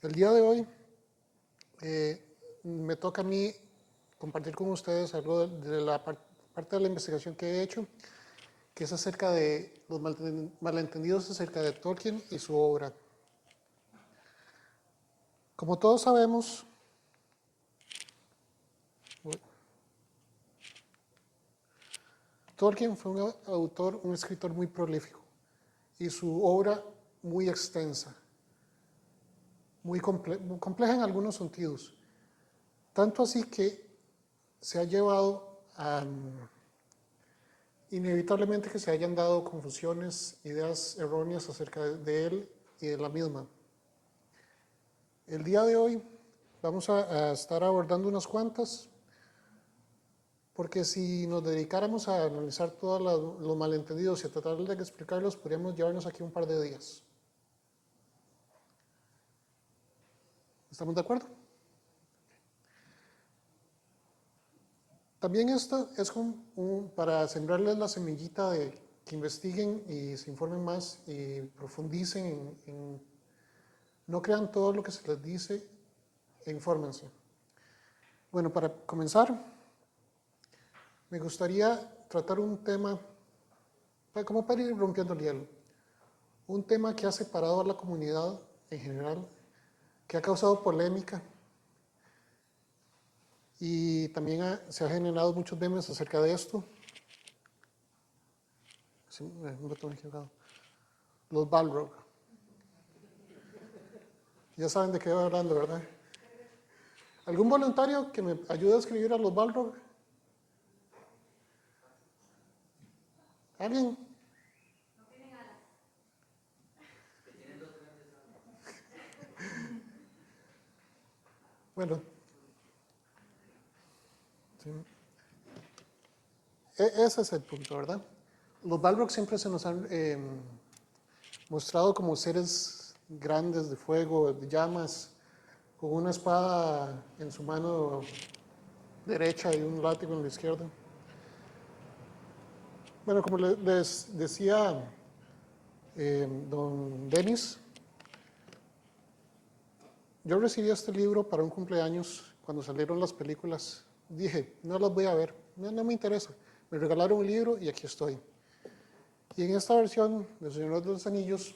El día de hoy me toca a mí compartir con ustedes algo de la parte de la investigación que he hecho, que es acerca de los malentendidos acerca de Tolkien y su obra. Como todos sabemos, Tolkien fue un autor, un escritor muy prolífico y su obra muy extensa, muy compleja en algunos sentidos. Tanto así que se ha llevado a, inevitablemente que se hayan dado confusiones, ideas erróneas acerca de él y de la misma. El día de hoy vamos a estar abordando unas cuantas, porque si nos dedicáramos a analizar todos los malentendidos y a tratar de explicarlos, podríamos llevarnos aquí un par de días. ¿Estamos de acuerdo? También esto es para sembrarles la semillita de que investiguen y se informen más y profundicen no crean todo lo que se les dice e infórmense. Bueno, para comenzar, me gustaría tratar un tema, como para ir rompiendo el hielo, un tema que ha separado a la comunidad en general, que ha causado polémica y también se ha generado muchos memes acerca de esto. Un botón equivocado. Los Balrog. Ya saben de qué voy hablando, ¿verdad? ¿Algún voluntario que me ayude a escribir a los Balrog? ¿Alguien? No tienen alas. Tienen dos grandes alas. Bueno. Sí. Ese es el punto, ¿verdad? Los Balrog siempre se nos han mostrado como seres grandes de fuego, de llamas, con una espada en su mano derecha y un látigo en la izquierda. Bueno, como les decía don Denis, yo recibí este libro para un cumpleaños cuando salieron las películas. Dije, no las voy a ver, no me interesa. Me regalaron un libro y aquí estoy. Y en esta versión de Señor de los Anillos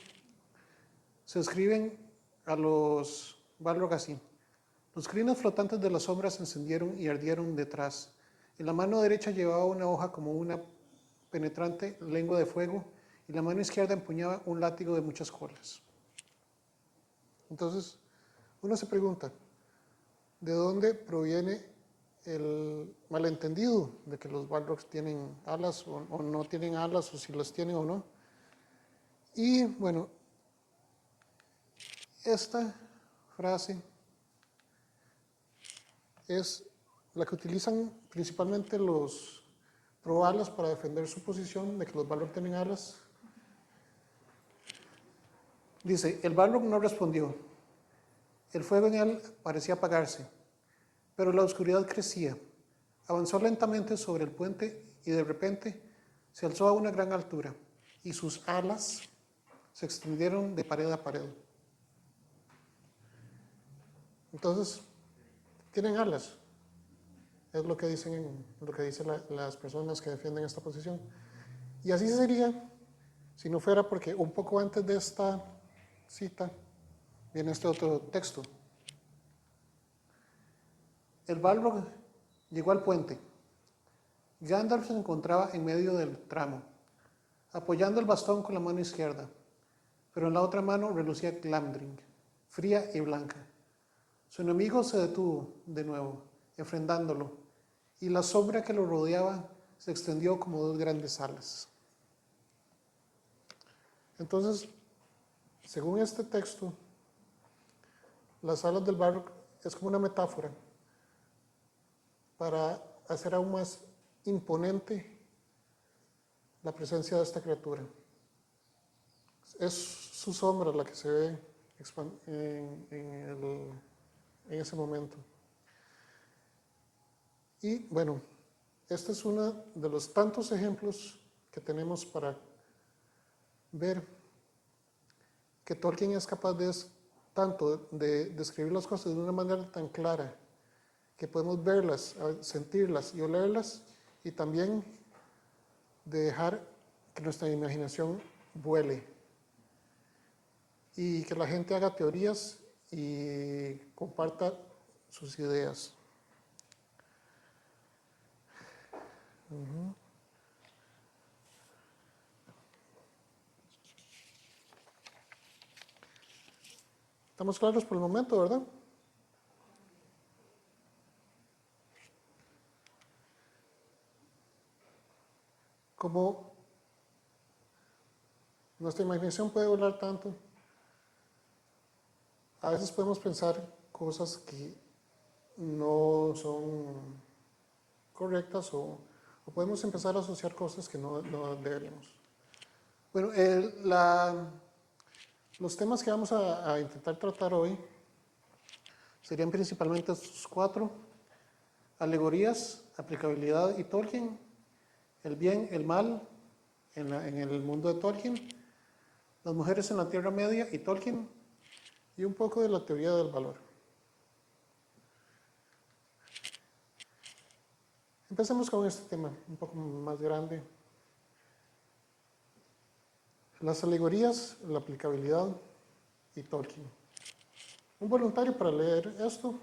se escriben a los Balrog así. Los crines flotantes de las sombras se encendieron y ardieron detrás. En la mano derecha llevaba una hoja como una penetrante lengua de fuego y la mano izquierda empuñaba un látigo de muchas colas. Entonces, uno se pregunta, ¿de dónde proviene el malentendido de que los Balrogs tienen alas o no tienen alas, o si las tienen o no? Y bueno, esta frase es la que utilizan principalmente los pro alas para defender su posición de que los Balrog tienen alas. Dice, el Balrog no respondió. El fuego en él parecía apagarse, pero la oscuridad crecía. Avanzó lentamente sobre el puente y de repente se alzó a una gran altura y sus alas se extendieron de pared a pared. Entonces, tienen alas. Es lo que dicen, las personas que defienden esta posición. Y así sería si no fuera porque un poco antes de esta cita viene este otro texto. El Balrog llegó al puente. Gandalf se encontraba en medio del tramo, apoyando el bastón con la mano izquierda, pero en la otra mano relucía Glamdring, fría y blanca. Su enemigo se detuvo de nuevo, enfrentándolo, y la sombra que lo rodeaba se extendió como dos grandes alas. Entonces, según este texto, las alas del Balrog es como una metáfora para hacer aún más imponente la presencia de esta criatura. Es su sombra la que se ve en ese momento. Y bueno, este es uno de los tantos ejemplos que tenemos para ver que Tolkien es capaz de tanto de describir las cosas de una manera tan clara que podemos verlas, sentirlas y olerlas, y también de dejar que nuestra imaginación vuele y que la gente haga teorías y comparta sus ideas. ¿Estamos claros por el momento, verdad? Como nuestra imaginación puede volar tanto, a veces podemos pensar cosas que no son correctas o podemos empezar a asociar cosas que no deberíamos. Bueno, los temas que vamos a intentar tratar hoy serían principalmente estos 4: alegorías, aplicabilidad y Tolkien, el bien, el mal en el mundo de Tolkien, las mujeres en la Tierra Media y Tolkien, y un poco de la teoría del valor. Empecemos con este tema un poco más grande. Las alegorías, la aplicabilidad y Tolkien. Un voluntario para leer esto,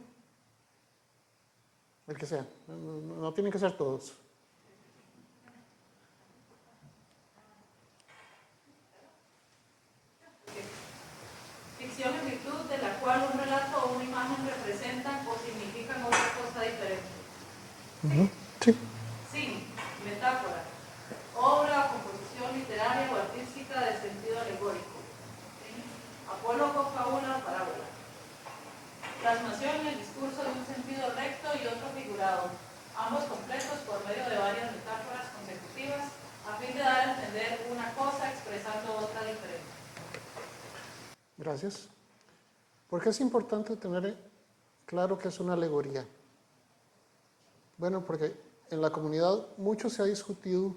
el que sea, no tienen que ser todos. Ficción en virtud de la cual un relato o una imagen representan o significan otra cosa diferente. Sí. Sin metáfora, obra o composición literaria o artística de sentido alegórico. Apólogo, fábula o parábola. Plasmación en el discurso de un sentido recto y otro figurado, ambos completos por medio de varias metáforas consecutivas, a fin de dar a entender una cosa expresando otra diferente. Gracias. ¿Por qué es importante tener claro que es una alegoría? Bueno, porque en la comunidad mucho se ha discutido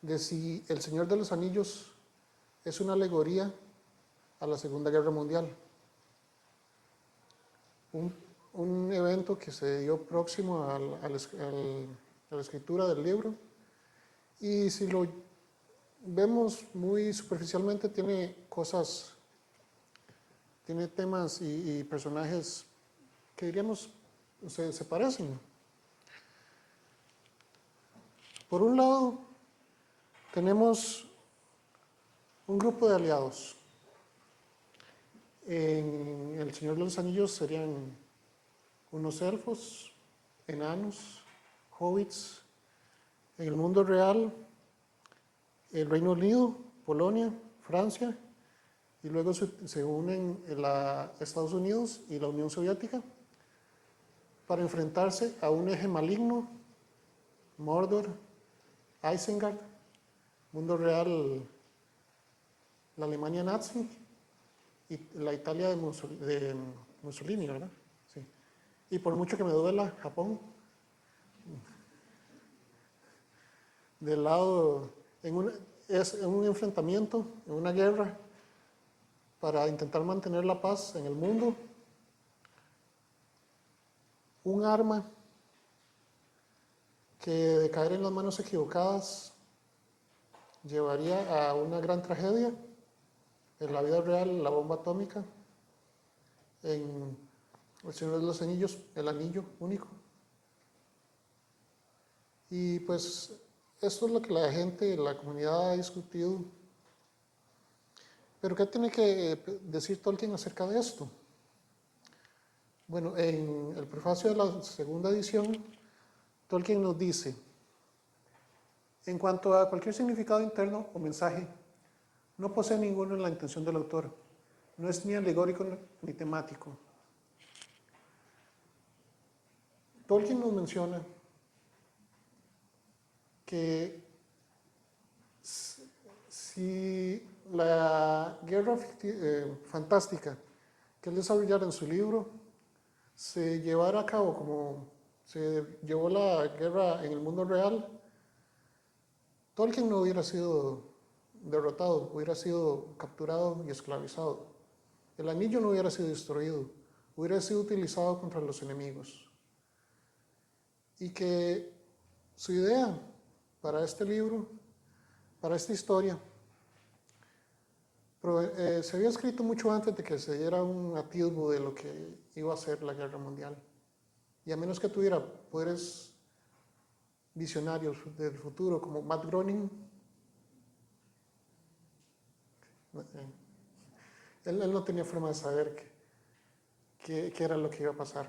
de si El Señor de los Anillos es una alegoría a la Segunda Guerra Mundial. Un evento que se dio próximo a la escritura del libro, y si lo vemos muy superficialmente tiene temas y personajes que diríamos se parecen. Por un lado, tenemos un grupo de aliados. En El Señor de los Anillos serían unos elfos, enanos, hobbits. En el mundo real, el Reino Unido, Polonia, Francia, y luego se unen Estados Unidos y la Unión Soviética para enfrentarse a un eje maligno, Mordor, Isengard, mundo real, la Alemania nazi y la Italia de Mussolini, ¿verdad? Sí. Y por mucho que me duela, Japón, del lado, es un enfrentamiento, en una guerra, para intentar mantener la paz en el mundo. Un arma que de caer en las manos equivocadas llevaría a una gran tragedia. En la vida real, la bomba atómica. En El Señor de los Anillos, el anillo único. Y pues esto es lo que la gente, la comunidad ha discutido. Pero ¿qué tiene que decir Tolkien acerca de esto? Bueno, en el prefacio de la segunda edición, Tolkien nos dice: en cuanto a cualquier significado interno o mensaje, no posee ninguno en la intención del autor. No es ni alegórico ni temático. Tolkien nos menciona que si la guerra fantástica que él desarrollara en su libro se llevara a cabo como se llevó la guerra en el mundo real, Tolkien no hubiera sido derrotado, hubiera sido capturado y esclavizado. el anillo no hubiera sido destruido, hubiera sido utilizado contra los enemigos. Y que su idea para este libro, para esta historia, se había escrito mucho antes de que se diera un atisbo de lo que iba a ser la Guerra Mundial. Y a menos que tuviera poderes visionarios del futuro, como Matt Groening, él no tenía forma de saber qué era lo que iba a pasar.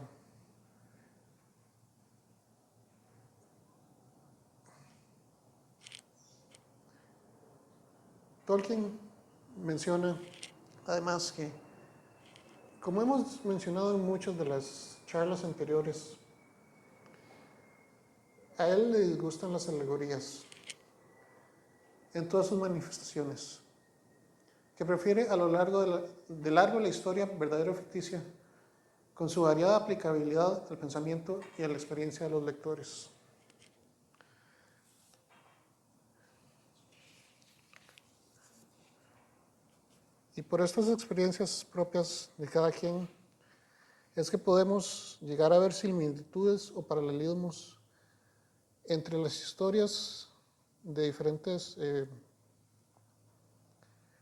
Tolkien menciona, además, que, como hemos mencionado en muchas de las charlas anteriores, a él le gustan las alegorías en todas sus manifestaciones, que prefiere a lo largo de la historia verdadera o ficticia, con su variada aplicabilidad al pensamiento y a la experiencia de los lectores. Y por estas experiencias propias de cada quien, es que podemos llegar a ver similitudes o paralelismos entre las historias de diferentes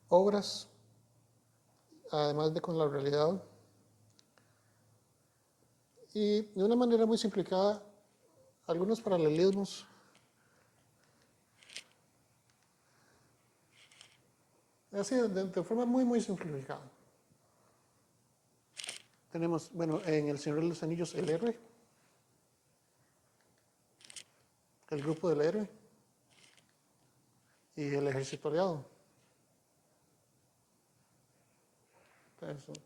obras, además de con la realidad. Y de una manera muy simplificada, algunos paralelismos así de forma muy simplificada. Tenemos, bueno, en El Señor de los Anillos, el héroe, el grupo del héroe y el ejército aliado. Entonces,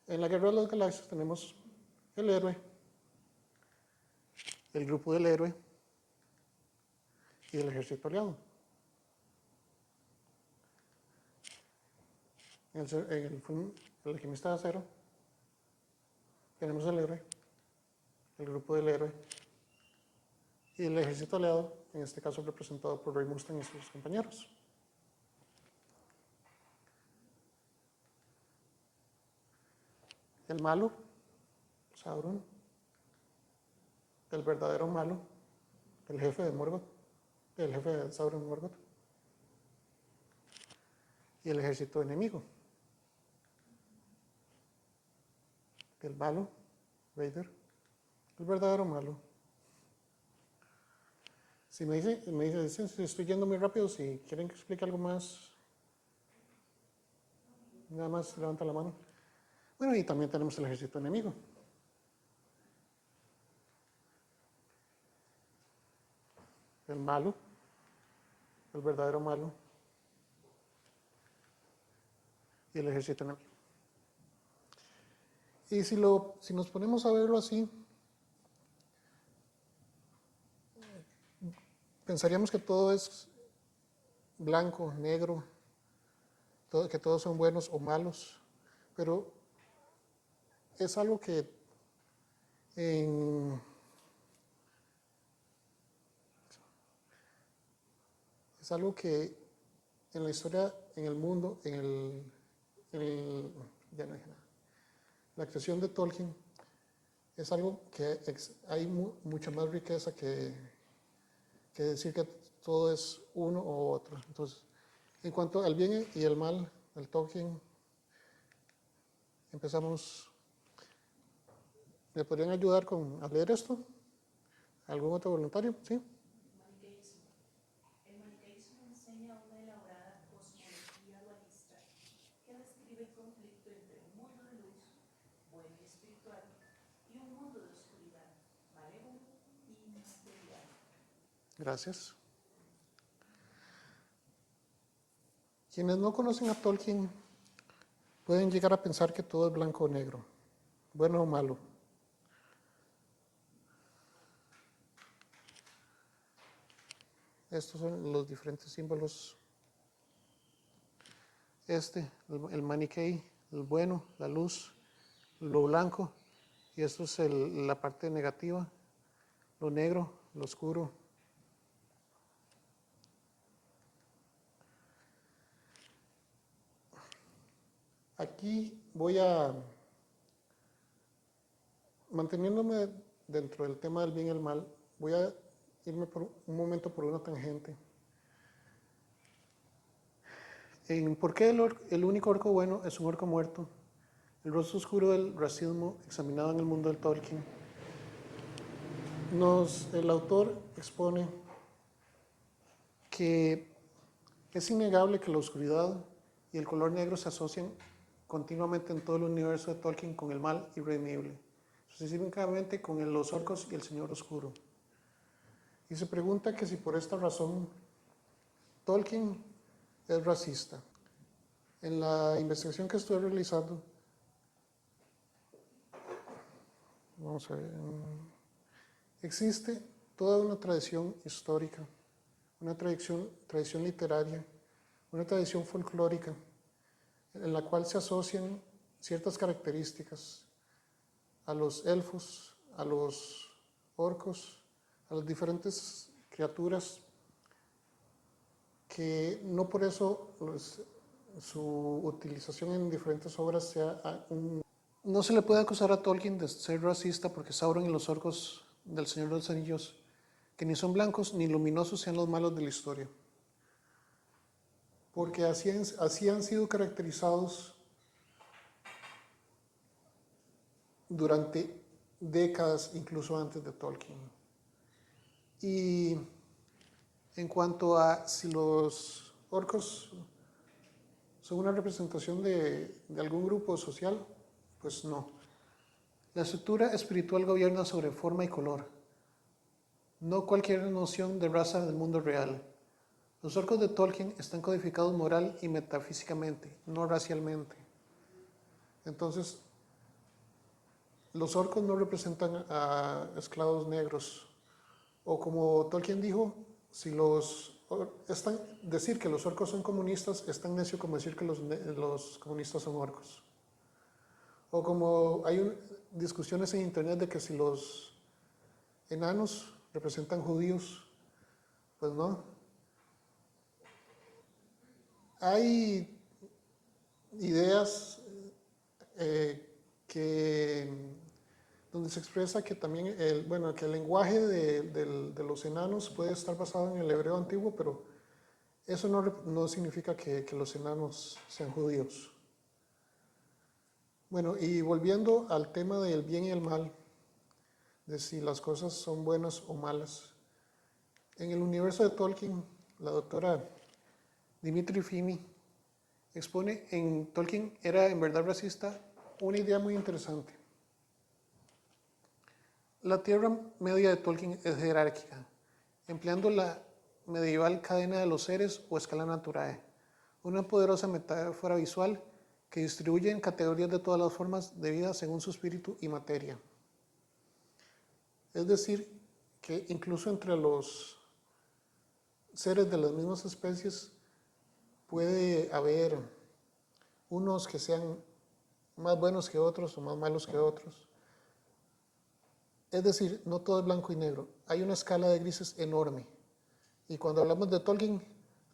en la Guerra de las Galaxias tenemos el héroe, el grupo del héroe y el ejército aliado. En el alquimista de acero tenemos el héroe, el grupo del héroe y el ejército aliado, en este caso representado por Ray Mustang y sus compañeros. El malo, Sauron, el verdadero malo, el jefe de Morgoth, el jefe de Sauron Morgoth, y el ejército enemigo. El malo, Vader, el verdadero malo. Si me dicen si estoy yendo muy rápido, si quieren que explique algo más, nada más levanta la mano. Bueno, y también tenemos el ejército enemigo. El malo, el verdadero malo, y el ejército enemigo. Y si nos ponemos a verlo así, pensaríamos que todo es blanco, negro, que todos son buenos o malos, pero es algo que en la historia, en el mundo, ya no dije nada. La creación de Tolkien es algo que hay mucha más riqueza que decir que todo es uno o otro. Entonces, en cuanto al bien y el mal del Tolkien, empezamos. ¿Me podrían ayudar a leer esto? ¿Algún otro voluntario? ¿Sí? El maniqueísmo enseña una elaborada cosmología dualista que describe el conflicto entre un mundo de luz, bueno y espiritual, y un mundo de oscuridad, malévolo y material. Gracias. Quienes no conocen a Tolkien pueden llegar a pensar que todo es blanco o negro, bueno o malo. Estos son los diferentes símbolos. El maniquí, el bueno, la luz, lo blanco, y esto es la parte negativa, lo negro, lo oscuro. Aquí voy a, manteniéndome dentro del tema del bien y el mal, voy a irme por un momento por una tangente. En por qué el único orco bueno es un orco muerto, el rostro oscuro del racismo examinado en el mundo del Tolkien. El autor expone que es innegable que la oscuridad y el color negro se asocian continuamente en todo el universo de Tolkien con el mal irredimible, específicamente con los orcos y el Señor Oscuro. Y se pregunta que si por esta razón Tolkien es racista. En la investigación que estoy realizando, vamos a ver, existe toda una tradición histórica, una tradición literaria, una tradición folclórica, en la cual se asocian ciertas características a los elfos, a los orcos, a las diferentes criaturas, que no por eso su utilización en diferentes obras sea No se le puede acusar a Tolkien de ser racista porque Sauron y los orcos del Señor de los Anillos, que ni son blancos ni luminosos, sean los malos de la historia. Porque así han sido caracterizados durante décadas, incluso antes de Tolkien. Y en cuanto a si los orcos son una representación de algún grupo social, pues no. La estructura espiritual gobierna sobre forma y color, no cualquier noción de raza del mundo real. Los orcos de Tolkien están codificados moral y metafísicamente, no racialmente. Entonces, los orcos no representan a esclavos negros. O como Tolkien dijo, decir que los orcos son comunistas es tan necio como decir que los comunistas son orcos. O como hay discusiones en internet de que si los enanos representan judíos, pues no. Hay ideas donde se expresa que también que el lenguaje de los enanos puede estar basado en el hebreo antiguo, pero eso no significa que los enanos sean judíos. Bueno, y volviendo al tema del bien y el mal, de si las cosas son buenas o malas, en el universo de Tolkien, la doctora Dimitri Fimi expone en Tolkien era en verdad racista una idea muy interesante. La Tierra Media de Tolkien es jerárquica, empleando la medieval cadena de los seres o escala naturae, una poderosa metáfora visual que distribuye en categorías de todas las formas de vida según su espíritu y materia. Es decir, que incluso entre los seres de las mismas especies puede haber unos que sean más buenos que otros o más malos que otros. Es decir, no todo es blanco y negro. Hay una escala de grises enorme. Y cuando hablamos de Tolkien,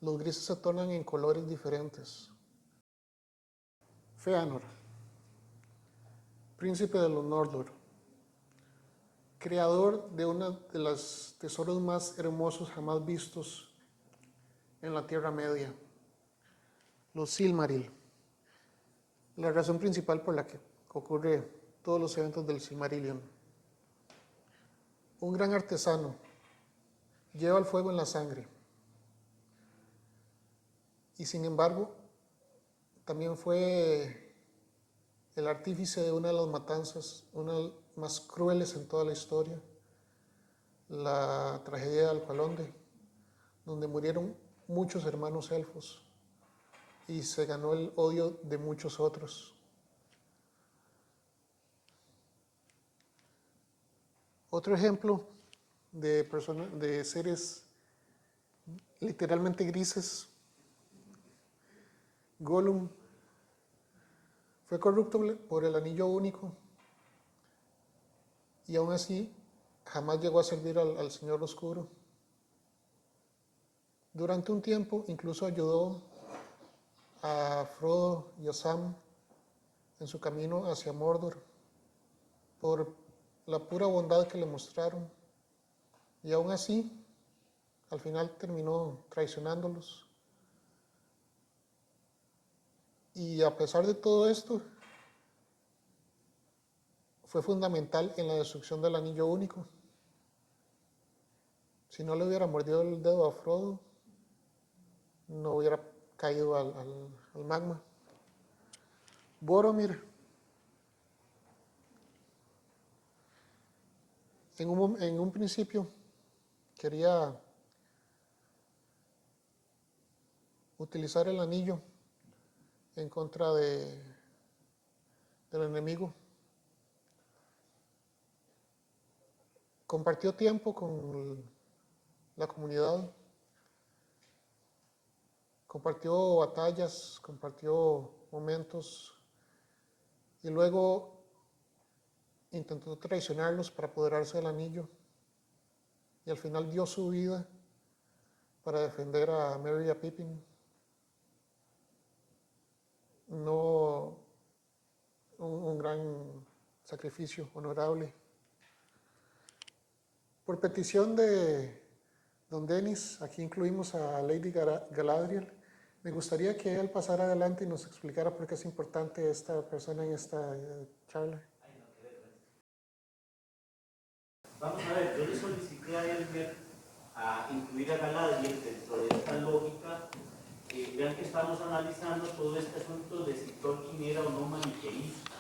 los grises se tornan en colores diferentes. Fëanor, príncipe de los Noldor, creador de uno de los tesoros más hermosos jamás vistos en la Tierra Media, los Silmaril. La razón principal por la que ocurre todos los eventos del Silmarillion. Un gran artesano, lleva el fuego en la sangre. Y sin embargo, también fue el artífice de una de las matanzas, una de las más crueles en toda la historia, la tragedia de Alqualondë, donde murieron muchos hermanos elfos y se ganó el odio de muchos otros. Otro ejemplo de seres literalmente grises, Gollum, fue corrupto por el anillo único y aún así jamás llegó a servir al Señor Oscuro. Durante un tiempo incluso ayudó a Frodo y a Sam en su camino hacia Mordor por la pura bondad que le mostraron. Y aún así, al final terminó traicionándolos. Y a pesar de todo esto, fue fundamental en la destrucción del Anillo Único. Si no le hubiera mordido el dedo a Frodo, no hubiera caído al magma. Boromir, en un principio, quería utilizar el anillo en contra del enemigo. Compartió tiempo con la comunidad, compartió batallas, compartió momentos y luego intentó traicionarlos para apoderarse del anillo y al final dio su vida para defender a Merry y a Pippin. No un gran sacrificio honorable. Por petición de don Denis, aquí incluimos a Lady Galadriel. Me gustaría que él pasara adelante y nos explicara por qué es importante esta persona en esta charla. Vamos a ver, yo le solicité a Elmer a incluir a Galadriel dentro de esta lógica. Vean que estamos analizando todo este asunto de si Tolkien era o no maniqueísta.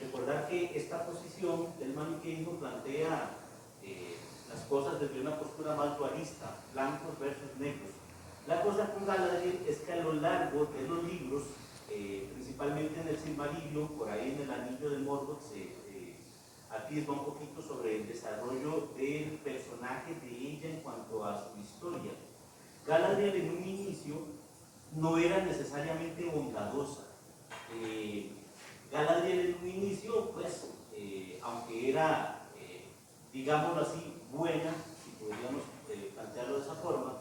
Recordar que esta posición del maniqueísmo plantea las cosas desde una postura más dualista, blancos versus negros. La cosa con Galadriel es que a lo largo de los libros, principalmente en el Silmarillion, por ahí en el Anillo de Mordor, se atisba un poquito sobre el desarrollo del personaje de ella en cuanto a su historia. Galadriel en un inicio no era necesariamente bondadosa. Galadriel en un inicio, pues, aunque era, digámoslo así, buena, si podríamos plantearlo de esa forma,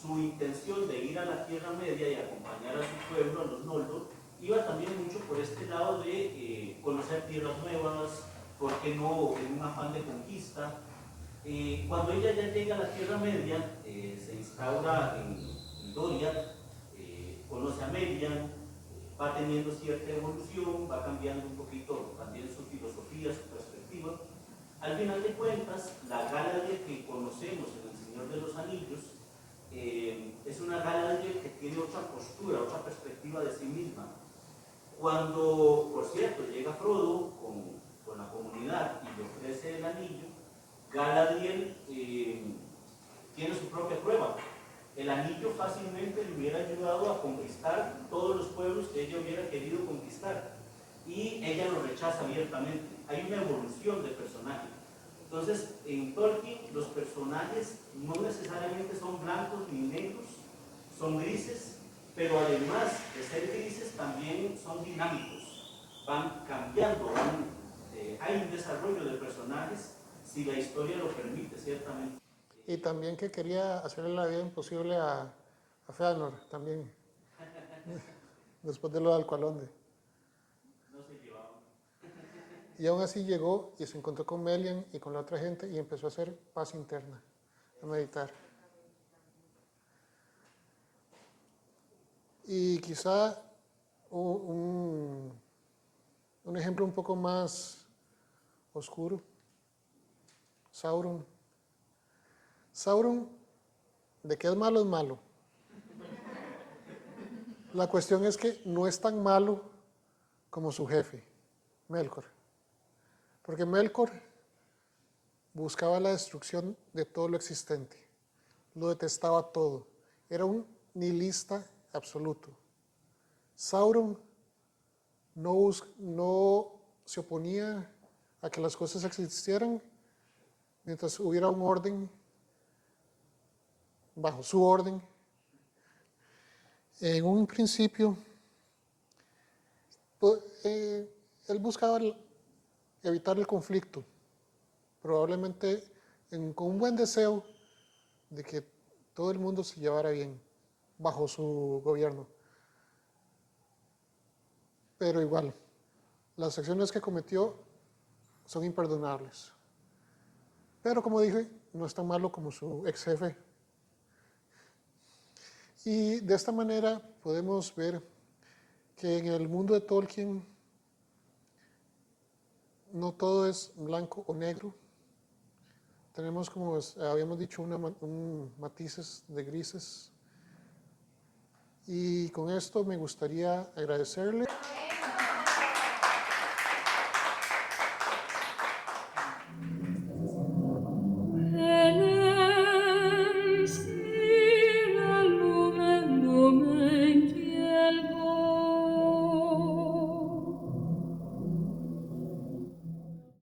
su intención de ir a la Tierra Media y acompañar a su pueblo, a los Noldor, iba también mucho por este lado de conocer tierras nuevas, ¿por qué no en un afán de conquista? Cuando ella ya llega a la Tierra Media, se instaura en Doriath, conoce a Melian, va teniendo cierta evolución, va cambiando un poquito también su filosofía, su perspectiva. Al final de cuentas, la Galadriel que conocemos en El Señor de los Anillos es una Galadriel que tiene otra postura, otra perspectiva de sí misma. Cuando, por cierto, llega Frodo con la comunidad y le ofrece el anillo, Galadriel tiene su propia prueba. El anillo fácilmente le hubiera ayudado a conquistar todos los pueblos que ella hubiera querido conquistar. Y ella lo rechaza abiertamente. Hay una evolución de personaje. Entonces, en Tolkien los personajes no necesariamente son blancos ni negros, son grises, pero además de ser grises también son dinámicos, van cambiando, hay un desarrollo de personajes si la historia lo permite, ciertamente. Y también que quería hacerle la vida imposible a Feanor, también, después de lo de Alqualonde. No se llevaban. Y aún así llegó y se encontró con Melian y con la otra gente y empezó a hacer paz interna, a meditar. Y quizá un ejemplo un poco más oscuro, Sauron. Sauron, de que es malo. La cuestión es que no es tan malo como su jefe, Melkor. Porque Melkor buscaba la destrucción de todo lo existente. Lo detestaba todo. Era un nihilista absoluto. Sauron no se oponía a que las cosas existieran mientras hubiera un orden, bajo su orden. En un principio, él buscaba evitar el conflicto, probablemente con un buen deseo de que todo el mundo se llevara bien bajo su gobierno. pero igual, las acciones que cometió son imperdonables. Pero como dije, no es tan malo como su ex jefe. Y de esta manera podemos ver que en el mundo de Tolkien no todo es blanco o negro. Tenemos, como habíamos dicho, matices de grises. Y con esto me gustaría agradecerle.